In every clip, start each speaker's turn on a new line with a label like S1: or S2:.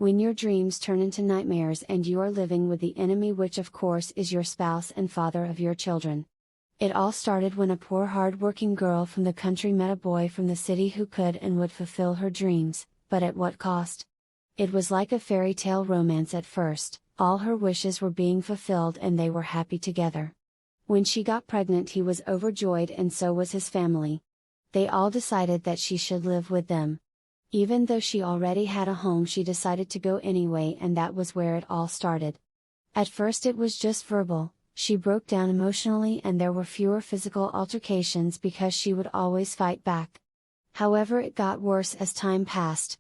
S1: When your dreams turn into nightmares and you are living with the enemy, which of course is your spouse and father of your children. It all started when a poor hard-working girl from the country met a boy from the city who could and would fulfill her dreams, but at what cost? It was like a fairy tale romance at first, all her wishes were being fulfilled and they were happy together. When she got pregnant, he was overjoyed and so was his family. They all decided that she should live with them. Even though she already had a home, she decided to go anyway, and that was where it all started. At first it was just verbal. She broke down emotionally and there were fewer physical altercations because she would always fight back. However, it got worse as time passed.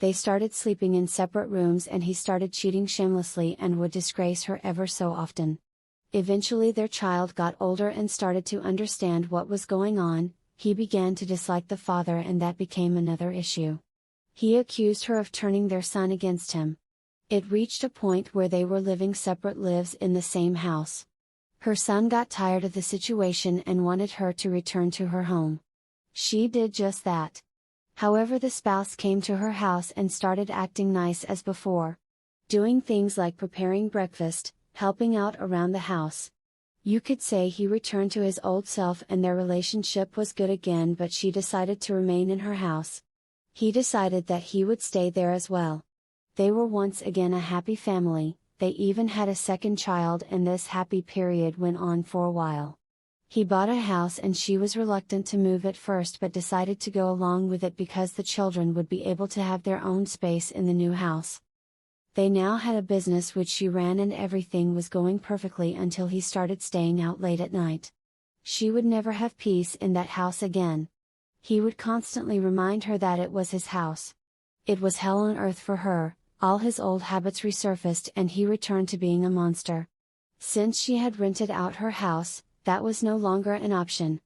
S1: They started sleeping in separate rooms and he started cheating shamelessly and would disgrace her ever so often. Eventually their child got older and started to understand what was going on. He began to dislike the father and that became another issue. He accused her of turning their son against him. It reached a point where they were living separate lives in the same house. Her son got tired of the situation and wanted her to return to her home. She did just that. However, the spouse came to her house and started acting nice as before. Doing things like preparing breakfast, helping out around the house. You could say he returned to his old self and their relationship was good again, but she decided to remain in her house. He decided that he would stay there as well. They were once again a happy family. They even had a second child and this happy period went on for a while. He bought a house and she was reluctant to move at first but decided to go along with it because the children would be able to have their own space in the new house. They now had a business which she ran and everything was going perfectly until he started staying out late at night. She would never have peace in that house again. He would constantly remind her that it was his house. It was hell on earth for her. All his old habits resurfaced and he returned to being a monster. Since she had rented out her house, that was no longer an option.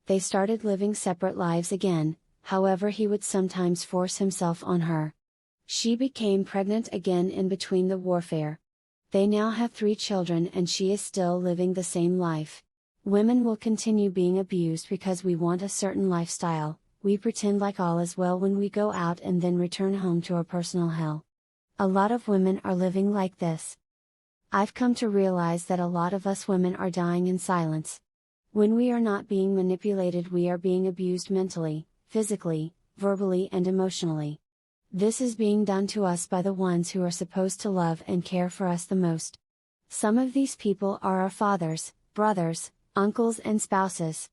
S1: They started living separate lives again, however he would sometimes force himself on her. She became pregnant again in between the warfare. They now have 3 children and she is still living the same life. Women will continue being abused because we want a certain lifestyle. We pretend like all is well when we go out and then return home to a personal hell. A lot of women are living like this. I've come to realize that a lot of us women are dying in silence. When we are not being manipulated, we are being abused mentally, physically, verbally and emotionally. This is being done to us by the ones who are supposed to love and care for us the most. Some of these people are our fathers, brothers, uncles and spouses.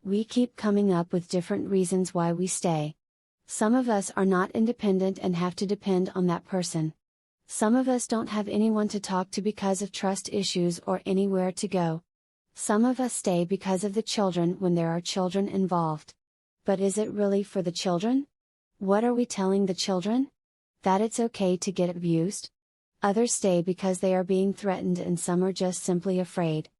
S1: We keep coming up with different reasons why we stay. Some of us are not independent and have to depend on that person. Some of us don't have anyone to talk to because of trust issues or anywhere to go. Some of us stay because of the children when there are children involved. But is it really for the children? What are we telling the children? That it's okay to get abused? Others stay because they are being threatened and some are just simply afraid.